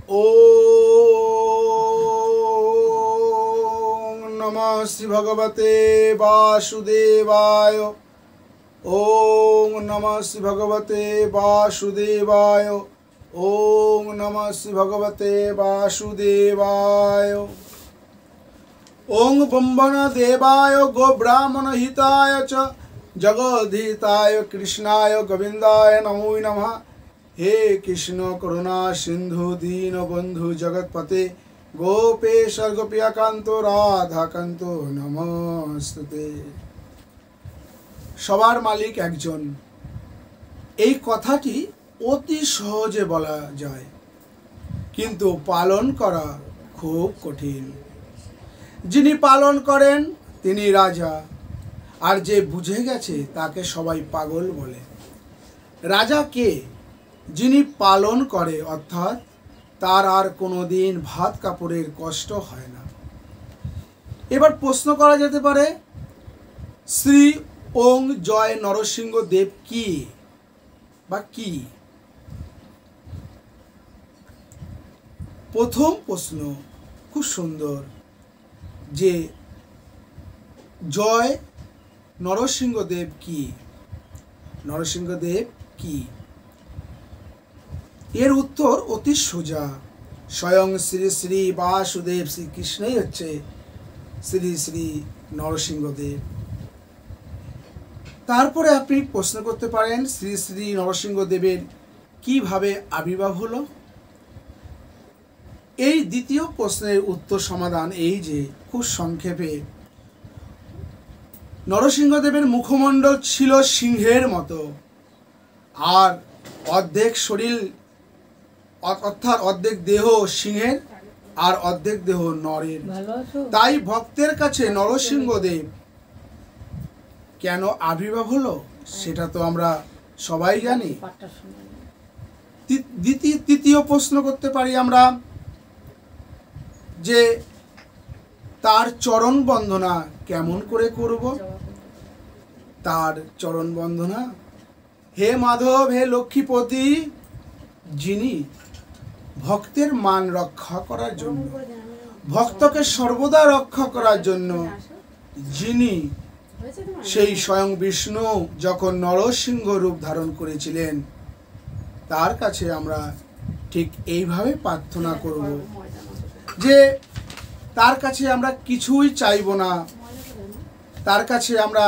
ओम नमः श्री भगवते वासुदेवाय। ओम नमः श्री भगवते वासुदेवाय। ओम नमः श्री भगवते वासुदेवाय। ओम बम्बन देवाय गो ब्राह्मण हिताय च जगद्धिताय कृष्णाय गोविंदाय नमो नमः। हे कृष्ण करुणा सिंधु दीन बंधु जगतपते गोपेश गोपियाकांत राधाकांत नमस्ते। সবার মালিক একজন, এই কথাটি অতি সহজে বলা যায়, কিন্তু পালন করা খুব কঠিন। যিনি পালন করেন তিনি রাজা, আর যে বুঝে গেছে তাকে সবাই পাগল বলে। রাজা কে? যিনি পালন করে, অর্থাৎ তার আর কোনো দিন ভাত কাপড়ের কষ্ট হয় না। এবার প্রশ্ন করা যেতে পারে, শ্রী ওং জয় নরসিংহ দেব কি বা কি? প্রথম প্রশ্ন খুব সুন্দর, যে জয় নরসিংহদেব কি? নরসিংহদেব কি? এর উত্তর অতি সোজা। স্বয়ং শ্রী শ্রী বাসুদেব শ্রীকৃষ্ণই হচ্ছে শ্রী শ্রী নরসিংহদেব। তারপরে আপনি প্রশ্ন করতে পারেন, শ্রী শ্রী নরসিংহদেবের কিভাবে আবির্ভাব হলো? এই দ্বিতীয় প্রশ্নের উত্তর সমাধান এই যে, খুব সংক্ষেপে, নরসিংহদেবের মুখমণ্ডল ছিল সিংহের মতো, আর অর্ধেক শরীর অর্থাৎ অর্ধেক দেহ সিংহের আর অর্ধেক দেহ নরের। তাই ভক্তের কাছে নরসিংহদেব কেন আবির্ভাব হলো সেটা তো আমরা সবাই জানি। তৃতীয় প্রশ্ন করতে পারি আমরা, যে তার চরণ বন্দনা কেমন করে করব? তার চরণ বন্দনা, হে মাধব, হে লক্ষ্মীপতি, যিনি ভক্তের মান রক্ষা করার জন্য, ভক্তকে সর্বদা রক্ষা করার জন্য, যিনি সেই স্বয়ং বিষ্ণু যখন নরসিংহ রূপ ধারণ করেছিলেন, তার কাছে আমরা ঠিক এইভাবে প্রার্থনা করব, যে তার কাছে আমরা কিছুই চাইব না, তার কাছে আমরা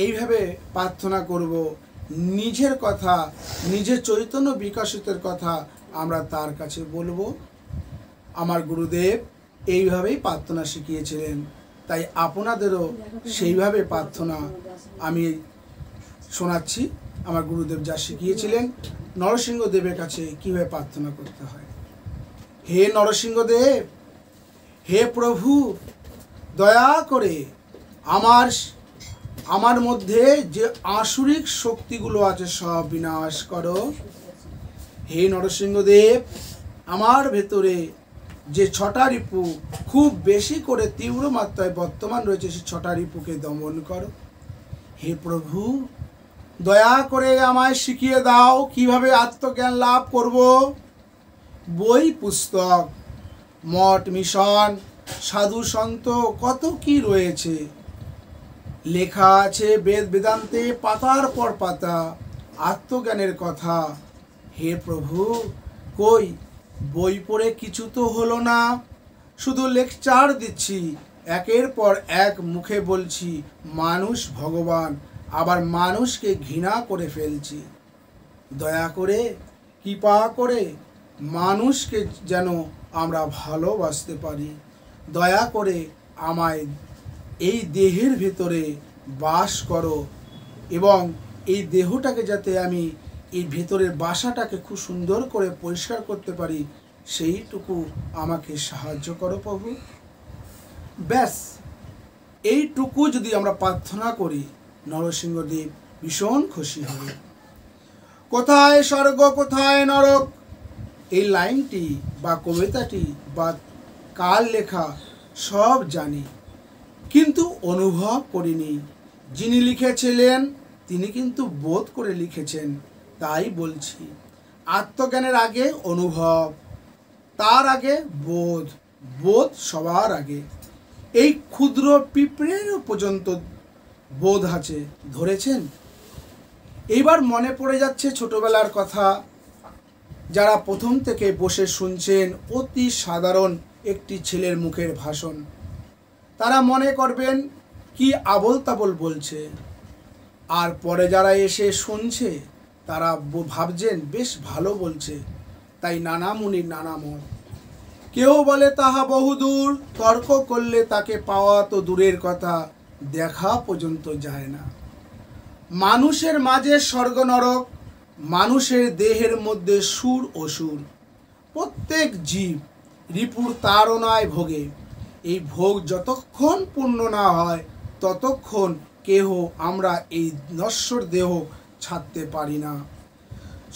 এইভাবে প্রার্থনা করব, নিজের কথা, নিজের চৈতন্য বিকশিতের কথা আমরা তার কাছে বলবো। আমার গুরুদেব এইভাবেই প্রার্থনা শিখিয়েছিলেন, তাই আপনাদেরও সেইভাবে প্রার্থনা আমি শোনাচ্ছি। আমার গুরুদেব যা শিখিয়েছিলেন নরসিংহদেবের কাছে কীভাবে প্রার্থনা করতে হয়। হে নরসিংহদেব, হে প্রভু, দয়া করে আমার মধ্যে যে আসুরিক শক্তিগুলো আছে সব বিনাশ করো। হে নরসিংহদেব, আমার ভেতরে যে ছটা রিপু খুব বেশি করে তীব্র মাত্রায় বর্তমান রয়েছে, সেই ছটা রিপুকে দমন করো। হে প্রভু, দয়া করে আমায় শিখিয়ে দাও কিভাবে আত্মজ্ঞান লাভ করব। বই পুস্তক, মঠ মিশন, সাধু সন্ত কত কি রয়েছে, লেখা আছে বেদ বেদান্তে পাতার পর পাতা আত্মজ্ঞানের কথা। হে প্রভু, কই বই পড়ে কিছু তো হলো না, শুধু লেকচার দিচ্ছি, একের পর এক মুখে বলছি মানুষ ভগবান, আবার মানুষকে ঘৃণা করে ফেলছি। দয়া করে কৃপা করে মানুষকে যেন আমরা ভালোবাসতে পারি। দয়া করে আমায় এই দেহের ভেতরে বাস করো, এবং এই দেহটাকে যাতে আমি এই ভেতরের বাসাটাকে খুব সুন্দর করে পরিষ্কার করতে পারি, সেইটুকু আমাকে সাহায্য করো প্রভু। ব্যাস এইটুকু যদি আমরা প্রার্থনা করি, নরসিংহদেব ভীষণ খুশি হবে। কোথায় স্বর্গ কোথায় নরক, এই লাইনটি বা কবিতাটি বা কাল লেখা সব জানি, কিন্তু অনুভব করিনি। যিনি লিখেছিলেন তিনি কিন্তু বোধ করে লিখেছেন, তাই বলছি। আত্মজ্ঞানের আগে অনুভব, তার আগে বোধ, বোধ সবার আগে। এই ক্ষুদ্র পিঁপড়েরও পর্যন্ত বোধ আছে, ধরেছেন? এইবার মনে পড়ে যাচ্ছে ছোটবেলার কথা, যারা প্রথম থেকে বসে শুনছেন অতি সাধারণ একটি ছেলের মুখের ভাষণ। তারা মনে করবেন কি আবোল তাবোল বলছে, আর পরে যারা এসে শুনছে তারা ভাবছেন বেশ ভালো বলছে। তাই নানা মুনির নানা মত। কেউ বলে তাহা বহুদূর, তর্ক করলে তাকে পাওয়া তো দূরের কথা, দেখা পর্যন্ত যায় না। মানুষের মাঝে স্বর্গ নরক, মানুষের দেহের মধ্যে সুর অসুর। প্রত্যেক জীব রিপুর তাড়নায় ভোগে। এই ভোগ যতক্ষণ পূর্ণ না হয় ততক্ষণ কেহ আমরা এই নশ্বর দেহ ছাড়তে পারি না।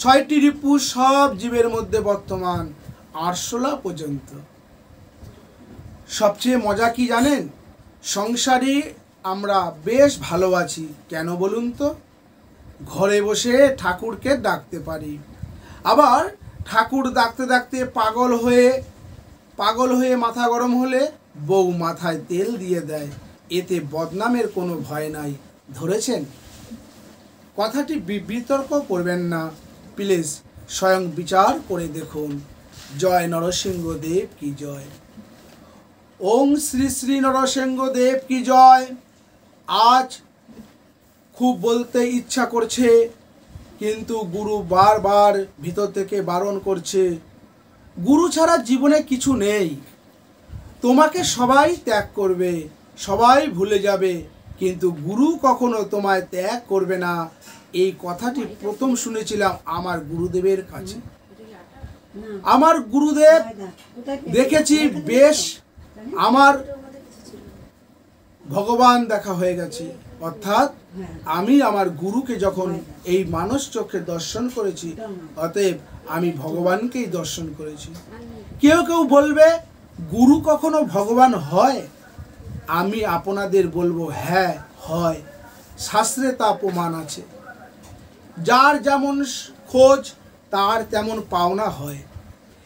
6টি রিপু সব জীবের মধ্যে বর্তমান, আরশোলা পর্যন্ত। সবচেয়ে মজা কি জানেন? সংসারে আমরা বেশ ভালো আছি, কেন বলুন তো? ঘরে বসে ঠাকুরকে ডাকতে পারি, আবার ঠাকুর ডাকতে ডাকতে পাগল হয়ে মাথা গরম হলে বউ মাথায় তেল দিয়ে দেয়, এতে বদনামের কোনো ভয় নাই। ধরেছেন? কথাটি বিতর্ক করবেন না প্লিজ, স্বয়ং বিচার করে দেখুন। জয় নরসিংহদেব কি জয়। ওং শ্রী শ্রী নরসিংহদেব কি জয়। আজ খুব বলতে ইচ্ছা করছে, কিন্তু গুরু বারবার ভিতর থেকে বারণ করছে। গুরু ছাড়া জীবনে কিছু নেই। তোমাকে সবাই ত্যাগ করবে, সবাই ভুলে যাবে, কিন্তু গুরু কখনো তোমায় ত্যাগ করবে না। এই কথাটি প্রথম শুনেছিলাম আমার গুরুদেবের কাছে। আমার গুরুদেব দেখেছি বেশ আমার ভগবান দেখা হয়ে গেছে, অর্থাৎ আমি আমার গুরুকে যখন এই মানস চক্ষে দর্শন করেছি, অতএব আমি ভগবানকেই দর্শন করেছি। কেউ কেউ বলবে গুরু কখনো ভগবান হয়? আমি আপনাদের বলবো হ্যাঁ হয়, শাস্ত্রে তা প্রমাণ আছে। যার যেমন খোঁজ তার তেমন পাওনা হয়।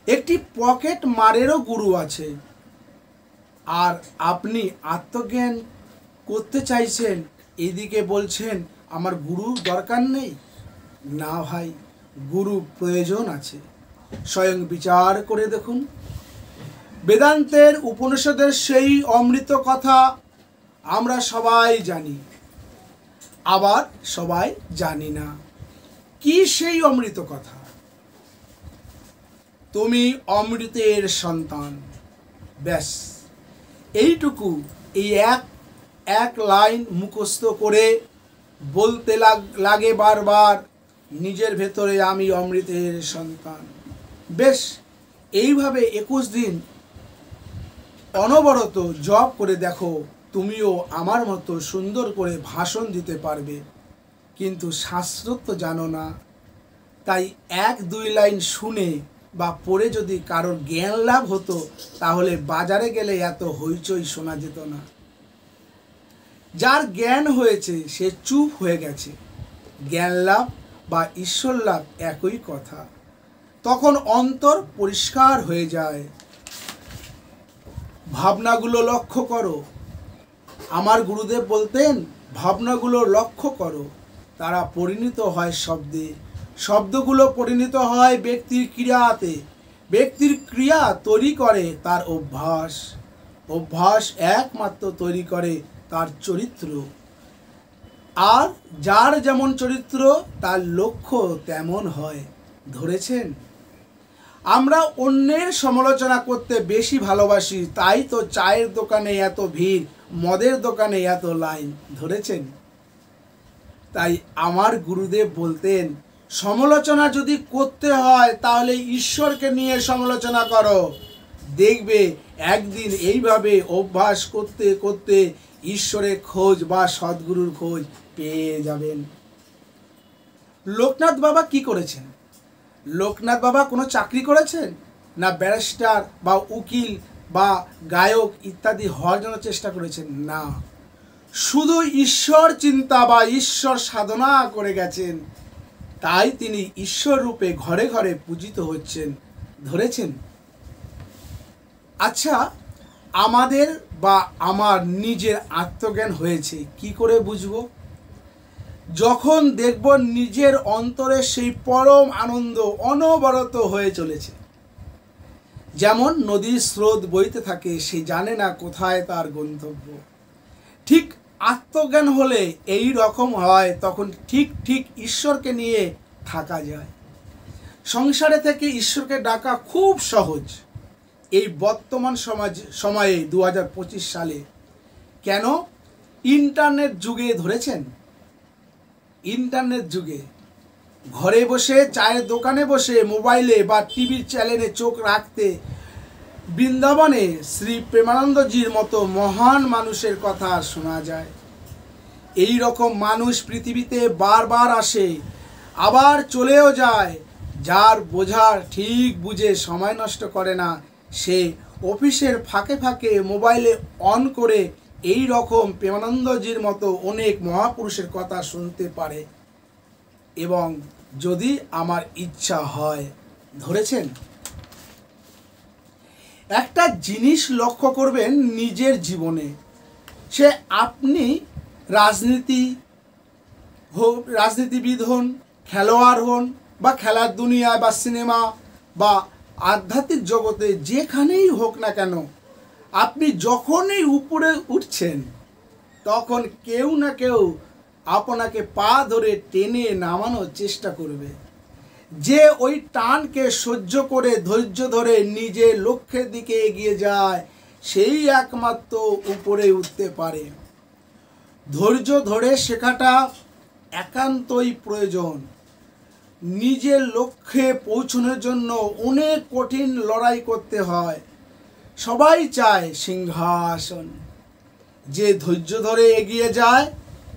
একটি পকেট মারেরও গুরু আছে। আর আপনি আত্মজ্ঞান করতে চাইছেন, এদিকে বলছেন আমার গুরু দরকার নেই। না ভাই, গুরু প্রয়োজন আছে। স্বয়ং বিচার করে দেখুন। বেদান্তের উপনিষদের সেই অমৃত কথা আমরা সবাই জানি, আবার সবাই জানি না। কি সেই অমৃত কথা? তুমি অমৃতের সন্তান, ব্যাস এইটুকু। এই এক লাইন মুখস্থ করে বলতে লাগে বারবার নিজের ভেতরে, আমি অমৃতের সন্তান। বেশ, এইভাবে 21 দিন অনবরত জপ করে দেখো, তুমিও আমার মতো সুন্দর করে ভাষণ দিতে পারবে। কিন্তু শাস্ত্র তো জানো না, তাই 1-2 লাইন শুনে বা পড়ে যদি কারোর জ্ঞান লাভ হতো, তাহলে বাজারে গেলে এত হইচই শোনা যেত না। যার জ্ঞান হয়েছে সে চুপ হয়ে গেছে। জ্ঞান লাভ বা ঈশ্বর লাভ একই কথা। তখন অন্তর পরিষ্কার হয়ে যায়। ভাবনাগুলো লক্ষ্য করো। আমার গুরুদেব বলতেন, ভাবনাগুলো লক্ষ্য করো, তারা পরিণত হয় শব্দে, শব্দগুলো পরিণত হয় ব্যক্তির ক্রিয়াতে, ব্যক্তির ক্রিয়া তৈরি করে তার অভ্যাস, অভ্যাস একমাত্র তৈরি করে তার চরিত্র। আর যার যেমন চরিত্র তার লক্ষ্য তেমন হয়। ধরেছেন? আমরা অন্যের সমালোচনা করতে বেশি ভালোবাসি, তাই তো চায়ের দোকানে এত ভিড়, মদের দোকানে এত লাইন। ধরেছেন? তাই আমার গুরুদেব বলতেন, সমালোচনা যদি করতে হয় তাহলে ঈশ্বরকে নিয়ে সমালোচনা করো। দেখবে একদিন এইভাবে অভ্যাস করতে করতে ঈশ্বরের খোঁজ বা সদ্গুরুর খোঁজ পেয়ে যাবেন। লোকনাথ বাবা কি করেছেন? লোকনাথ বাবা কোনো চাকরি করেছেন? না ব্যারিস্টার বা উকিল বা গায়ক ইত্যাদি হওয়ার জন্য চেষ্টা করেছেন? না, শুধু ঈশ্বর চিন্তা বা ঈশ্বর সাধনা করে গেছেন। তাই তিনি ঈশ্বর রূপে ঘরে ঘরে পূজিত হচ্ছেন। ধরেছেন? আচ্ছা, আমাদের বা আমার নিজের আত্মজ্ঞান হয়েছে কি করে বুঝবো? যখন দেখব নিজের অন্তরে সেই পরম আনন্দ অনবরত হয়ে চলেছে। যেমন নদীর স্রোত বইতে থাকে, সে জানে না কোথায় তার গন্তব্য। ঠিক আত্মজ্ঞান হলে এই রকম হয়, তখন ঠিক ঠিক ঈশ্বরকে নিয়ে থাকা যায়। সংসারে থেকে ঈশ্বরকে ডাকা খুব সহজ এই বর্তমান সময়ে 2025 সালে। কেন? ইন্টারনেট যুগে ধরেছেন। ইন্টারনেট যুগে ঘরে বসে, চায়ের দোকানে বসে, মোবাইলে বা টিভির চ্যানেলে চোখ রাখতে বৃন্দাবনে শ্রী প্রেমানন্দজির মতো মহান মানুষের কথা শোনা যায়। এই রকম মানুষ পৃথিবীতে বারবার আসে, আবার চলেও যায়। যার বোঝার ঠিক বুঝে সময় নষ্ট করে না, সে অফিসের ফাঁকে ফাঁকে মোবাইলে অন করে এই রকম প্রেমানন্দজির মতো অনেক মহাপুরুষের কথা শুনতে পারে। এবং যদি আমার ইচ্ছা হয়, ধরেছেন, একটা জিনিস লক্ষ্য করবেন নিজের জীবনে, সে আপনি রাজনীতিবিদ হন, খেলোয়াড় হন, বা খেলার দুনিয়ায় বা সিনেমা বা আধ্যাত্মিক জগতে যেখানেই হোক না কেন, আপনি যখনই উপরে উঠছেন তখন কেউ না কেউ আপনাকে পা ধরে টেনে নামানোর চেষ্টা করবে। যে ওই টানকে সহ্য করে ধৈর্য ধরে নিজের লক্ষ্যের দিকে এগিয়ে যায়, সেই একমাত্র উপরে উঠতে পারে। ধৈর্য ধরে শেখাটা একান্তই প্রয়োজন। নিজের লক্ষ্যে পৌঁছানোর জন্য অনেক কঠিন লড়াই করতে হয়। সবাই চায় সিংহাসন। যে ধৈর্য ধরে এগিয়ে যায়,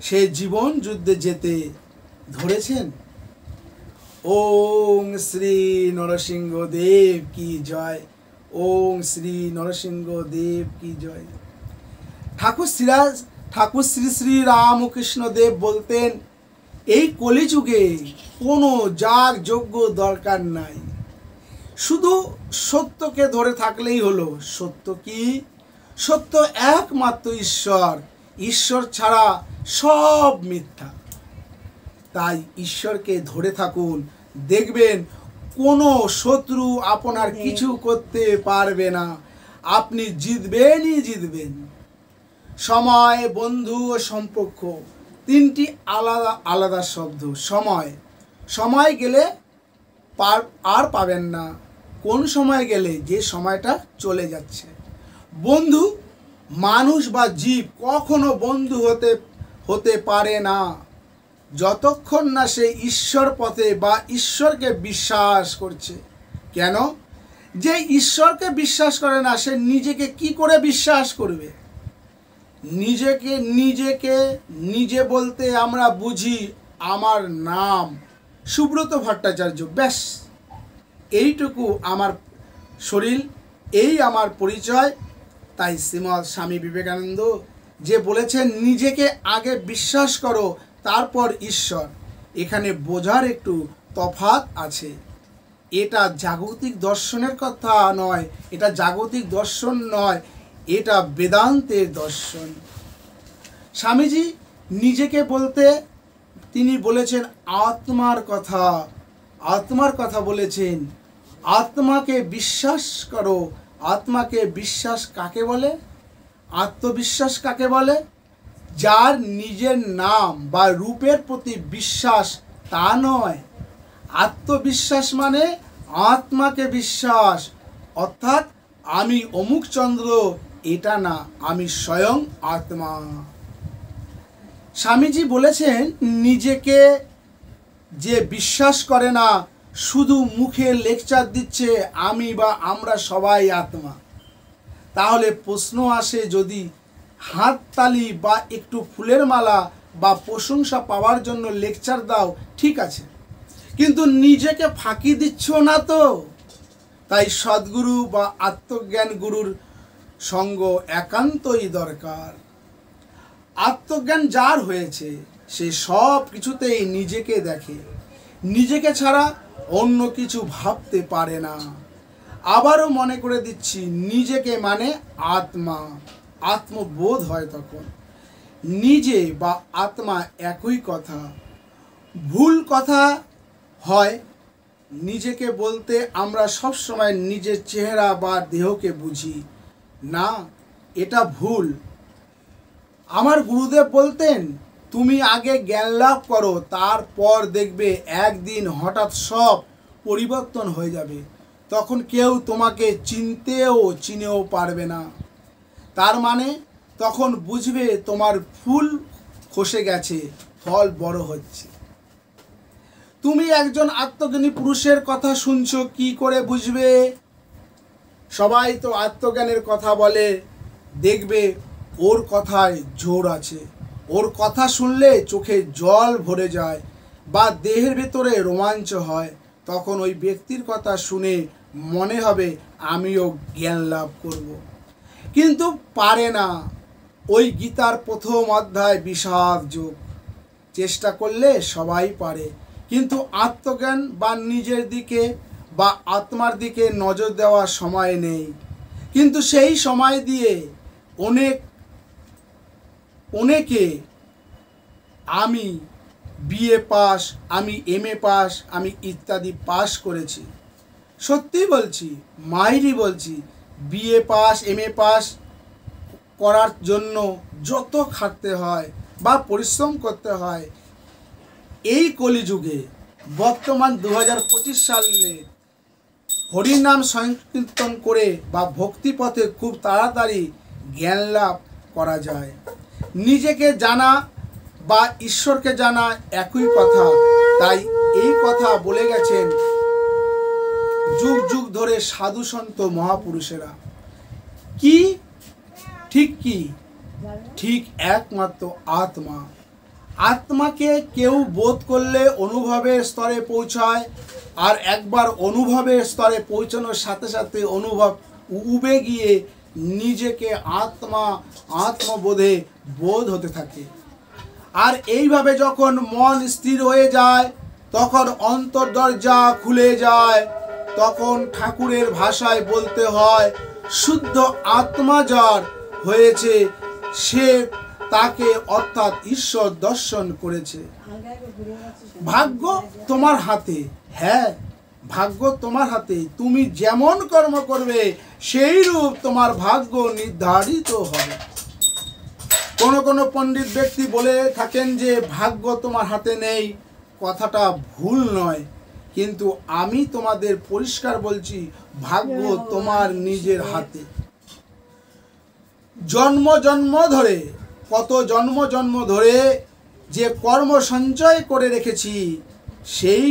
সে জীবন যুদ্ধে যেতে, ধরেছেন। ওং শ্রী নরসিংহদেব কি জয়। ওং শ্রী নরসিংহদেব কি জয়। ঠাকুর শ্রী শ্রী রামকৃষ্ণ দেব বলতেন, এই কলিযুগে কোনো যাগ যজ্ঞ দরকার নাই, শুধু সত্যকে ধরে থাকলেই হলো। সত্য কি? সত্য একমাত্র ঈশ্বর। ঈশ্বর ছাড়া সব মিথ্যা। তাই ঈশ্বরকে ধরে থাকুন, দেখবেন কোনো শত্রু আপনার কিছু করতে পারবে না। আপনি জিতবেনই জিতবেন। সময়, বন্ধু ও সম্পর্ক তিনটি আলাদা আলাদা শব্দ। সময় গেলে আর পাবেন না। কোন সময় গেলে? যে সময়টা চলে যাচ্ছে। বন্ধু, মানুষ বা জীব কখনো বন্ধু হতে পারে না যতক্ষণ না সে ঈশ্বর পথে বা ঈশ্বরকে বিশ্বাস করছে। কেন? যে ঈশ্বরকে বিশ্বাস করে না, সে নিজেকে কি করে বিশ্বাস করবে? নিজে বলতে আমরা বুঝি আমার নাম সুব্রত ভট্টাচার্য, ব্যাস এইটুকু আমার শরীর, এই আমার পরিচয়। তাই শ্রীমৎ স্বামী বিবেকানন্দ যে বলেছেন, নিজেকে আগে বিশ্বাস করো, তারপর ঈশ্বর। এখানে বোঝার একটু তফাৎ আছে। এটা জাগতিক দর্শনের কথা নয়, এটা জাগতিক দর্শন নয়, এটা বেদান্তের দর্শন। স্বামীজি নিজেকে বলতে তিনি বলেছেন আত্মার কথা বলেছেন। আত্মাকে বিশ্বাস করো। আত্মাকে বিশ্বাস কাকে বলে? আত্মবিশ্বাস কাকে বলে? যার নিজের নাম বা রূপের প্রতি বিশ্বাস তা নয়। আত্মবিশ্বাস মানে আত্মাকে বিশ্বাস, অর্থাৎ আমি অমুক চন্দ্র, এটা না, আমি স্বয়ং আত্মা। স্বামীজি বলেছেন, নিজেকে যে বিশ্বাস করে না, শুধু মুখে লেকচার দিচ্ছে আমি বা আমরা সবাই আত্মা, তাহলে প্রশ্ন আসে, যদি হাততালি বা একটু ফুলের মালা বা প্রশংসা পাওয়ার জন্য লেকচার দাও, ঠিক আছে, কিন্তু নিজেকে ফাঁকি দিচ্ছ না তো। তাই সদ্গুরু বা আত্মজ্ঞান গুরুর সঙ্গ একান্তই দরকার। আত্মজ্ঞান যার হয়েছে, সে সব কিছুতেই নিজেকে দেখে, নিজেকে ছাড়া অন্য কিছু ভাবতে পারে না। আবারও মনে করে দিচ্ছি, নিজেকে মানে আত্মা, আত্মবোধ হয় তখন। নিজে বা আত্মা একই কথা। ভুল কথা হয় নিজেকে বলতে আমরা সব সময় নিজের চেহারা বা দেহকে বুঝি না, এটা ভুল। আমার গুরুদেব বলতেন, তুমি আগে জ্ঞান লাভ করো, তারপর দেখবে একদিন হঠাৎ সব পরিবর্তন হয়ে যাবে, তখন কেউ তোমাকে চিনেও পারবে না। তার মানে তখন বুঝবে তোমার ফুল খসে গেছে, ফল বড় হচ্ছে। তুমি একজন আত্মজ্ঞানী পুরুষের কথা শুনছো, কি করে বুঝবে? সবাই তো আত্মজ্ঞানের কথা বলে, দেখবে ওর কথায় জোর আছে, ওর কথা শুনলে চোখে জল ভরে যায় বা দেহের ভেতরে রোমাঞ্চ হয়, তখন ওই ব্যক্তির কথা শুনে মনে হবে আমিও জ্ঞান লাভ করব। কিন্তু পারে না। ওই গীতার প্রথম অধ্যায় বিষাদ যোগ। চেষ্টা করলে সবাই পারে, কিন্তু আত্মজ্ঞান বা নিজের দিকে বা আত্মার দিকে নজর দেওয়ার সময় নেই। কিন্তু সেই সময় দিয়ে অনেকে আমি বিএ পাস, আমি এমএ পাস, আমি ইত্যাদি পাস করেছি। সত্যি বলছি, মাইরি বলছি, বিএ পাস এমএ পাস করার জন্য যত খাটতে হয় বা পরিশ্রম করতে হয়, এই কলিযুগে বর্তমান 2025 সালে হরিনাম সংকীর্তন করে বা ভক্তিপথে খুব তাড়াতাড়ি জ্ঞান লাভ করা যায়। নিজেকে জানা বা ঈশ্বরকে জানা একই কথা, তাই এই কথা বলে গেছেন যুগ যুগ ধরে সাধু সন্ত মহাপুরুষেরা। কি ঠিক কি? ঠিক একমাত্র আত্মা। আত্মাকে কেউ বোধ করলে অনুভবের স্তরে পৌঁছায়, আর একবার অনুভবের স্তরে পৌঁছানোর সাথে সাথে অনুভব উবে গিয়ে নিজেকে আত্মবোধে বোধ হতে থাকে। আর এইভাবে যখন মন স্থির হয়ে যায়, তখন অন্তর্দরজা খুলে যায়। তখন ঠাকুরের ভাষায় বলতে হয়, শুদ্ধ আত্মা যার হয়েছে সে তাকে অর্থাৎ ঈশ্বর দর্শন করেছে। ভাগ্য তোমার হাতে। হ্যাঁ, ভাগ্য তোমার হাতে। তুমি যেমন কর্ম করবে সেই রূপ তোমার ভাগ্য নির্ধারিত হবে। কোনো পণ্ডিত ব্যক্তি বলে থাকেন যে ভাগ্য তোমার হাতে নেই। কথাটা ভুল নয়, কিন্তু আমি তোমাদের পরিষ্কার বলছি, ভাগ্য তোমার নিজের হাতে। কত জন্ম ধরে যে কর্ম সঞ্চয় করে রেখেছি, সেই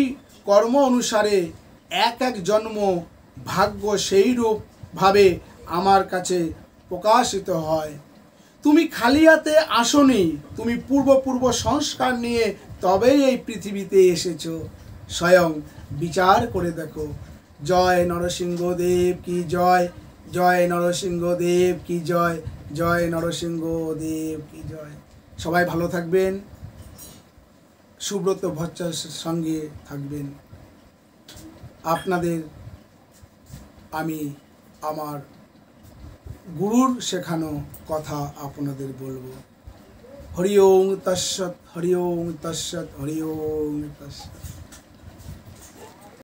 কর্ম অনুসারে এক জন্ম ভাগ্য সেই রূপভাবে আমার কাছে প্রকাশিত হয়। তুমি খালি হাতে আসনি, তুমি পূর্ব সংস্কার নিয়ে তবেই এই পৃথিবীতে এসেছো। স্বয়ং বিচার করে দেখো। জয় নরসিংহদেব কি জয়, জয় নরসিংহদেব কি জয়, জয় নরসিংহদেব কি জয়। সবাই ভালো থাকবেন, সুব্রত ভট্টাচার্যের সঙ্গে থাকবেন। আপনাদের আমি আমার গুরুর শেখানো কথা আপনাদের বলবো। হরি ওম তৎসৎ, হরি ওম তৎসৎ, হরি ওম তৎসৎ।